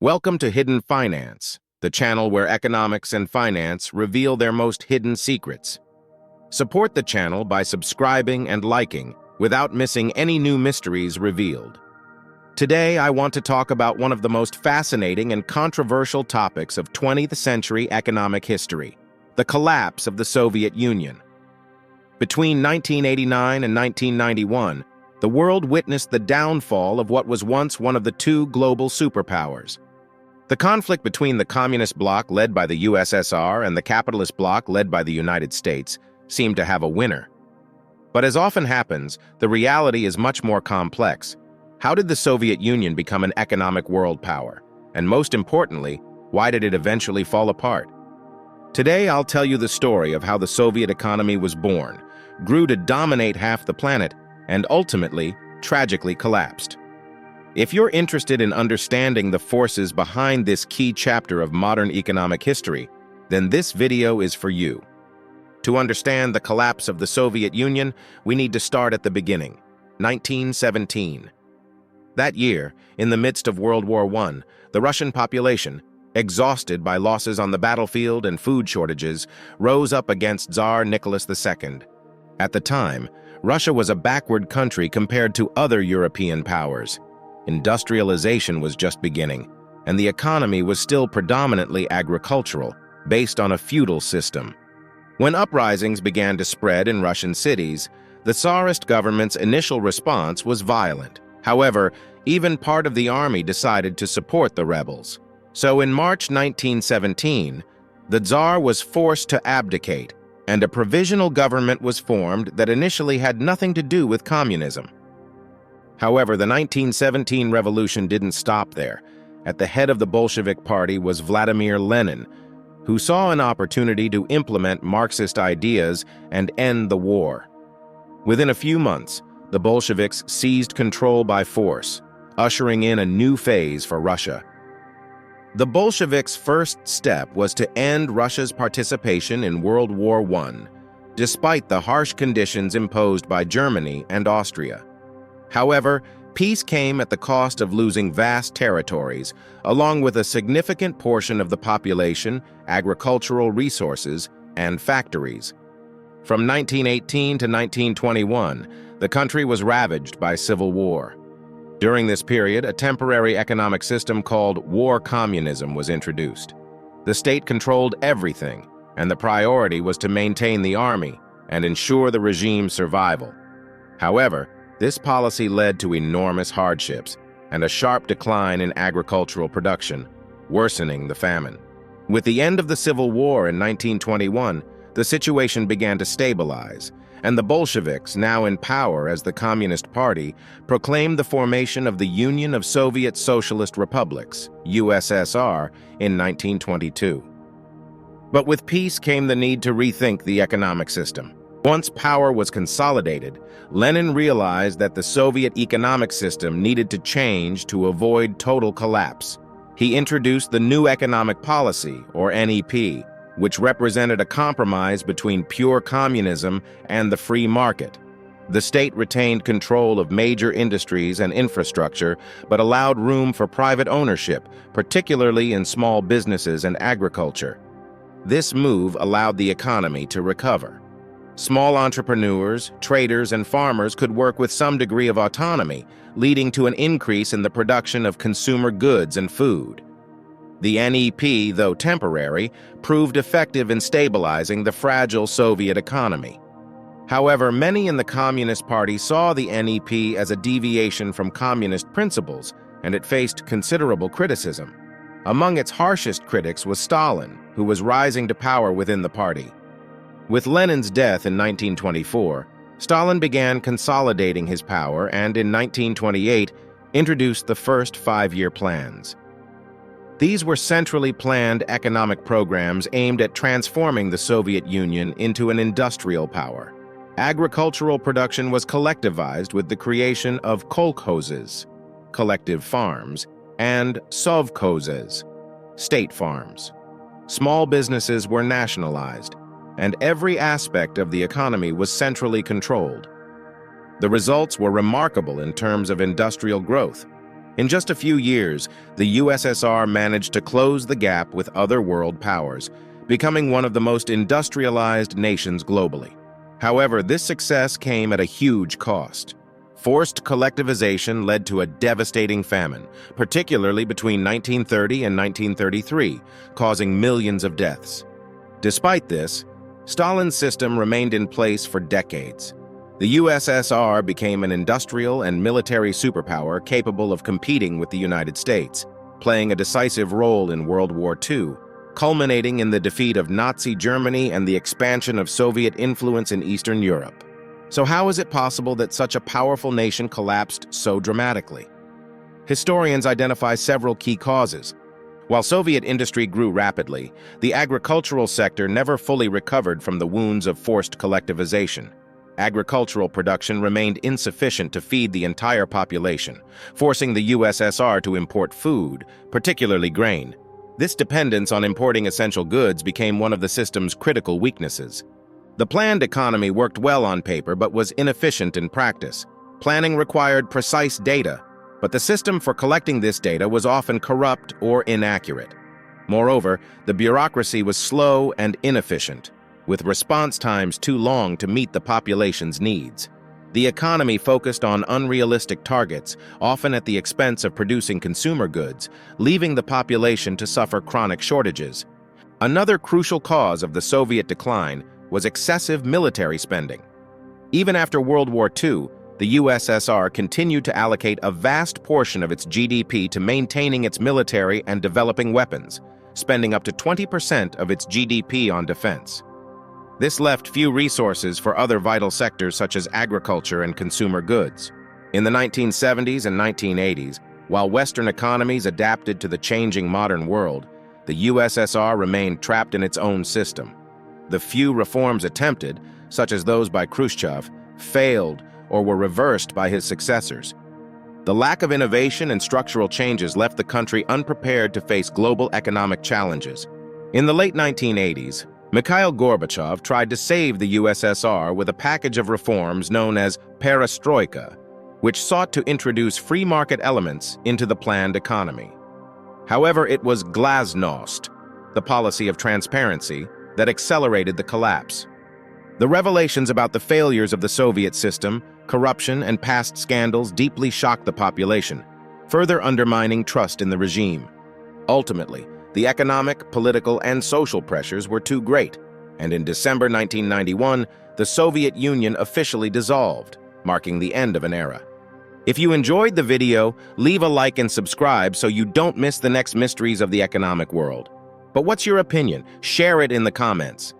Welcome to Hidden Finance, the channel where economics and finance reveal their most hidden secrets. Support the channel by subscribing and liking without missing any new mysteries revealed. Today, I want to talk about one of the most fascinating and controversial topics of 20th century economic history, the collapse of the Soviet Union. Between 1989 and 1991, the world witnessed the downfall of what was once one of the two global superpowers. The conflict between the communist bloc led by the USSR and the capitalist bloc led by the United States seemed to have a winner. But as often happens, the reality is much more complex. How did the Soviet Union become an economic world power? And most importantly, why did it eventually fall apart? Today, I'll tell you the story of how the Soviet economy was born, grew to dominate half the planet, and ultimately, tragically collapsed. If you're interested in understanding the forces behind this key chapter of modern economic history, then this video is for you. To understand the collapse of the Soviet Union, we need to start at the beginning, 1917. That year, in the midst of World War I, the Russian population, exhausted by losses on the battlefield and food shortages, rose up against Tsar Nicholas II. At the time, Russia was a backward country compared to other European powers. Industrialization was just beginning, and the economy was still predominantly agricultural, based on a feudal system. When uprisings began to spread in Russian cities, the Tsarist government's initial response was violent. However, even part of the army decided to support the rebels. So in March 1917, the Tsar was forced to abdicate, and a provisional government was formed that initially had nothing to do with communism. However, the 1917 revolution didn't stop there. At the head of the Bolshevik Party was Vladimir Lenin, who saw an opportunity to implement Marxist ideas and end the war. Within a few months, the Bolsheviks seized control by force, ushering in a new phase for Russia. The Bolsheviks' first step was to end Russia's participation in World War I, despite the harsh conditions imposed by Germany and Austria. However, peace came at the cost of losing vast territories, along with a significant portion of the population, agricultural resources, and factories. From 1918 to 1921, the country was ravaged by civil war. During this period, a temporary economic system called war communism was introduced. The state controlled everything, and the priority was to maintain the army and ensure the regime's survival. However, this policy led to enormous hardships and a sharp decline in agricultural production, worsening the famine. With the end of the Civil War in 1921, the situation began to stabilize, and the Bolsheviks, now in power as the Communist Party, proclaimed the formation of the Union of Soviet Socialist Republics, USSR, in 1922. But with peace came the need to rethink the economic system. Once power was consolidated, Lenin realized that the Soviet economic system needed to change to avoid total collapse. He introduced the New Economic Policy, or NEP, which represented a compromise between pure communism and the free market. The state retained control of major industries and infrastructure, but allowed room for private ownership, particularly in small businesses and agriculture. This move allowed the economy to recover. Small entrepreneurs, traders, and farmers could work with some degree of autonomy, leading to an increase in the production of consumer goods and food. The NEP, though temporary, proved effective in stabilizing the fragile Soviet economy. However, many in the Communist Party saw the NEP as a deviation from communist principles, and it faced considerable criticism. Among its harshest critics was Stalin, who was rising to power within the party. With Lenin's death in 1924, Stalin began consolidating his power and in 1928 introduced the first five-year plans. These were centrally planned economic programs aimed at transforming the Soviet Union into an industrial power. Agricultural production was collectivized with the creation of kolkhozes, collective farms, and sovkhozes, state farms. Small businesses were nationalized, and every aspect of the economy was centrally controlled. The results were remarkable in terms of industrial growth. In just a few years, the USSR managed to close the gap with other world powers, becoming one of the most industrialized nations globally. However, this success came at a huge cost. Forced collectivization led to a devastating famine, particularly between 1930 and 1933, causing millions of deaths. Despite this, Stalin's system remained in place for decades. The USSR became an industrial and military superpower capable of competing with the United States, playing a decisive role in World War II, culminating in the defeat of Nazi Germany and the expansion of Soviet influence in Eastern Europe. So how is it possible that such a powerful nation collapsed so dramatically? Historians identify several key causes. While Soviet industry grew rapidly, the agricultural sector never fully recovered from the wounds of forced collectivization. Agricultural production remained insufficient to feed the entire population, forcing the USSR to import food, particularly grain. This dependence on importing essential goods became one of the system's critical weaknesses. The planned economy worked well on paper but was inefficient in practice. Planning required precise data, but the system for collecting this data was often corrupt or inaccurate. Moreover, the bureaucracy was slow and inefficient, with response times too long to meet the population's needs. The economy focused on unrealistic targets, often at the expense of producing consumer goods, leaving the population to suffer chronic shortages. Another crucial cause of the Soviet decline was excessive military spending. Even after World War II, the USSR continued to allocate a vast portion of its GDP to maintaining its military and developing weapons, spending up to 20% of its GDP on defense. This left few resources for other vital sectors such as agriculture and consumer goods. In the 1970s and 1980s, while Western economies adapted to the changing modern world, the USSR remained trapped in its own system. The few reforms attempted, such as those by Khrushchev, failed or were reversed by his successors. The lack of innovation and structural changes left the country unprepared to face global economic challenges. In the late 1980s, Mikhail Gorbachev tried to save the USSR with a package of reforms known as perestroika, which sought to introduce free market elements into the planned economy. However, it was glasnost, the policy of transparency, that accelerated the collapse. The revelations about the failures of the Soviet system, corruption, and past scandals deeply shocked the population, further undermining trust in the regime. Ultimately, the economic, political, and social pressures were too great, and in December 1991, the Soviet Union officially dissolved, marking the end of an era. If you enjoyed the video, leave a like and subscribe so you don't miss the next mysteries of the economic world. But what's your opinion? Share it in the comments.